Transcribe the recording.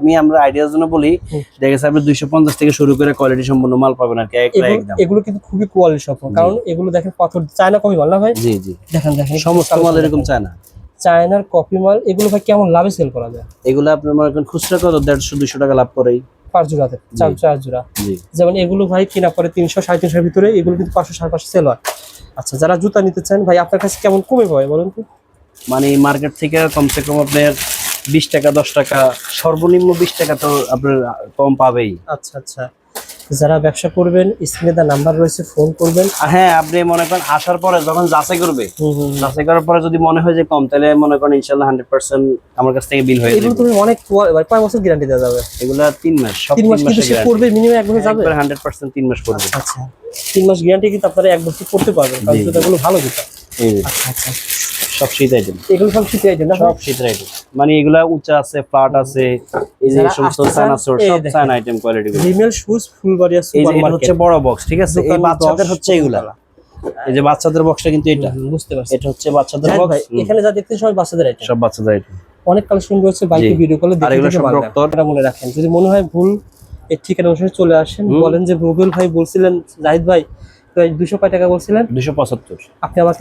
কিন্তু আমরা আইডিয়ার জন্য বলি, দেখা যাচ্ছে আপনি 250 থেকে শুরু করে কোয়ালিটি সম্পন্ন মাল পাবেন আর কি একদম। এগুলো কিন্তু খুবই কোয়ালিটি সম্পন্ন, কারণ এগুলো দেখেন পাথর চায়না কপি মাল না ভাই? জি জি, দেখেন সমস্ত মাল এরকম চায়না, চায়নার কপি মাল। এগুলো ভাই কেমন লাভে সেল করা যায়? এগুলো আপনার মনে করেন খুচরা কত 150-200 টাকা লাভ করেই 5 জোড়াতে, 4 জোড়া। জি, যেমন এগুলো ভাই কিনা পরে 300-350 ভিতরে, এগুলো কিন্তু 500-550 সেল হয়। আচ্ছা, যারা জুতা নিতে চান ভাই আপনার কাছে কেমন কমে পাবে বলুন তো? মানে মার্কেট থেকে কমসে কম আপনার 20 টাকা 10 টাকা, সর্বনিম্ন 20 টাকা তো আপনার কম পাবেই। আচ্ছা আচ্ছা, যারা ব্যবসা করবেন স্ক্রিনে তার নাম্বার রয়েছে, ফোন করবেন। হ্যাঁ, আপনি মনে করেন আসার পরে যখন যাচাই করবে, যাচাই করার পরে যদি মনে হয় যে কম, তাহলে মনে করেন ইনশাআল্লাহ 100% আমার কাছ থেকে বিল হয়ে যাবে। এগুলো তুমি অনেক ভাই কয় বছর গ্যারান্টি দেওয়া যাবে? এগুলা 3 মাস, সব 3 মাস কিন্তু সে করবে, মিনিমাম 1 বছর যাবে। 100% 3 মাস করবে। আচ্ছা, 3 মাস গ্যারান্টি কিন্তু আপনারা 1 বছর করতে পারবেন, কারণ জুতাগুলো ভালো জুতা। এই যে আচ্ছা আচ্ছা, সব শীত আইটেম, এগুলো সব শীতের আইটেম না? সব শীতের আইটেম, মানে এগুলা উঁচা আছে, ফ্ল্যাট আছে, এই যে যারা সমস্ত আসতে চান, চায়না সোর এই সব দেখেন। China item quality. Remal shoes Phulbaria এই যে সুপার এটা মার্কেট হচ্ছে বড় বক্স, ঠিক আছে? এই বাচ্চাদের হচ্ছে এগুলা, এই যে বাচ্চাদের বক্সটা কিন্তু এটা, বুঝতে পারছি। এটা হচ্ছে বাচ্চাদের জাহিদ বক্স। ভাই, এখানে যা দেখতে সবাই বাচ্চাদের আইটেম, সব বাচ্চাদের আইটেম, অনেক কালেকশন রয়েছে, বাইকে জি। ভিডিও কলে আর দেখে এগুলো দেখে সব মানবেন। ডক্টর। এটা মনে রাখেন, যদি মনে হয় ভুল এই ঠিকানা অনুসারে চলে আসেন, বলেন যে রুবেল ভাই বলছিলেন, জাহিদ ভাই 200 টাকা বলছিলেন, 275। আপনি আমাকে